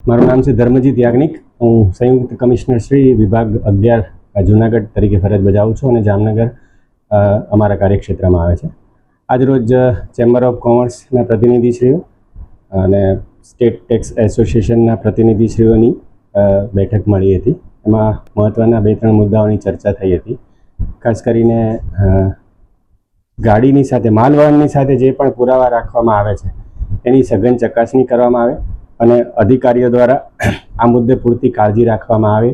મારું નામ છે ધર્મજીત યાજ્ઞિક. હું સંયુક્ત કમિશનર શ્રી વિભાગ 11 જૂનાગઢ તરીકે ફરજ બજાવું છું અને જામનગર અમારા કાર્યક્ષેત્રમાં આવે છે. આજરોજ ચેમ્બર ઓફ કોમર્સના પ્રતિનિધિશ્રીઓ અને સ્ટેટ ટેક્સ એસોસિએશનના પ્રતિનિધિશ્રીઓની બેઠક મળી હતી. એમાં મહત્ત્વના 2-3 મુદ્દાઓની ચર્ચા થઈ હતી. ખાસ કરીને ગાડીની સાથે માલવહનની સાથે જે પણ પુરાવા રાખવામાં આવે છે એની સઘન ચકાસણી કરવામાં આવે અને અધિકારીઓ દ્વારા આ મુદ્દે પૂરતી કાળજી રાખવામાં આવે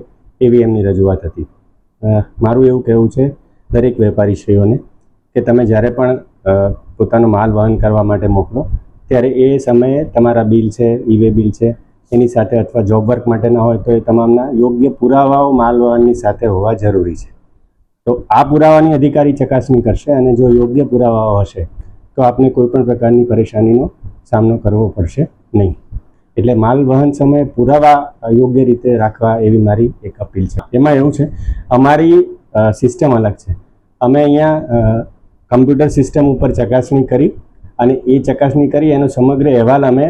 એવી એમની રજૂઆત હતી. મારું એવું કહેવું છે દરેક વેપારીશ્રીઓને કે તમે જ્યારે પણ પોતાનો માલ વહન કરવા માટે મોકલો ત્યારે એ સમયે તમારા બિલ છે, ઈ-વે બિલ છે, એની સાથે અથવા જોબ વર્ક માટેના હોય તો એ તમામના યોગ્ય પુરાવાઓ માલ વહનની સાથે હોવા જરૂરી છે. તો આ પુરાવાની અધિકારી ચકાસણી કરશે અને જો યોગ્ય પુરાવાઓ હશે તો આપને કોઈપણ પ્રકારની પરેશાનીનો સામનો કરવો પડશે નહીં. એટલે માલ વહન સમયે પુરાવા યોગ્ય રીતે રાખવા એવી મારી એક અપીલ છે. એમાં એવું છે, અમારી સિસ્ટમ અલગ છે. અમે અહીંયા કમ્પ્યુટર સિસ્ટમ ઉપર ચકાસણી કરી અને એ ચકાસણી કરી એનો સમગ્ર અહેવાલ અમે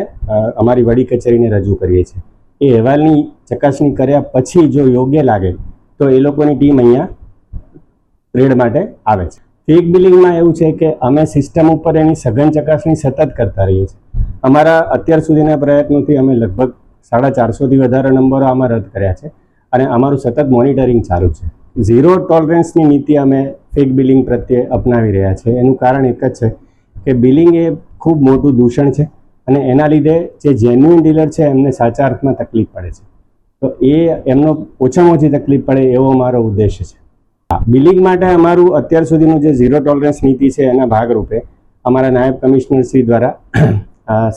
અમારી વડી કચેરીને રજૂ કરીએ છીએ. એ અહેવાલની ચકાસણી કર્યા પછી જો યોગ્ય લાગે તો એ લોકોની ટીમ અહીંયા રેડ માટે આવે છે. ફેક બિલિંગમાં એવું છે કે અમે સિસ્ટમ ઉપર એની સઘન ચકાસણી સતત કરતા રહીએ છીએ. અમારા અત્યાર સુધીના પ્રયત્નોથી અમે લગભગ 450થી વધારે નંબરો આમાં રદ કર્યા છે અને અમારું સતત મોનિટરિંગ ચાલુ છે. ઝીરો ટોલરન્સની નીતિ અમે ફેક બિલિંગ પ્રત્યે અપનાવી રહ્યા છીએ. એનું કારણ એક જ છે કે બિલિંગ એ ખૂબ મોટું દૂષણ છે અને એના લીધે જે જેન્યુઇન ડીલર છે એમને સાચા અર્થમાં તકલીફ પડે છે. તો એ એમનો ઓછામાં ઓછી તકલીફ પડે એવો અમારો ઉદ્દેશ્ય છે. બિલિંગ માટે અમારું અત્યાર સુધીનું જે ઝીરો ટોલરન્સ નીતિ છે એના ભાગરૂપે અમારા નાયબ કમિશનર શ્રી દ્વારા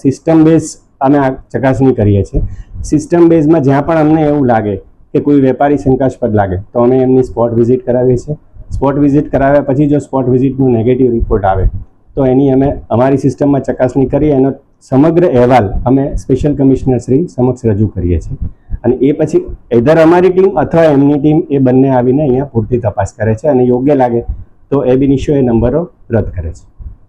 સિસ્ટમ બેઝ અમે આ ચકાસણી કરીએ છીએ. સિસ્ટમ બેઝમાં જ્યાં પણ અમને એવું લાગે કે કોઈ વેપારી શંકાસ્પદ લાગે તો અમે એમની સ્પોટ વિઝિટ કરાવીએ છીએ. સ્પોટ વિઝિટ કરાવ્યા પછી જો સ્પોટ વિઝિટનું નેગેટિવ રિપોર્ટ આવે તો એની અમે અમારી સિસ્ટમમાં ચકાસણી કરી એનો સમગ્ર અહેવાલ અમે સ્પેશિયલ કમિશનર શ્રી સમક્ષ રજૂ કરીએ છીએ અને એ પછી એધર અમારી ટીમ અથવા એમની ટીમ એ બંને આવીને અહીંયા પૂરતી તપાસ કરે છે અને યોગ્ય લાગે તો એબ ઇનિશિયો એ નંબરો રદ કરે છે.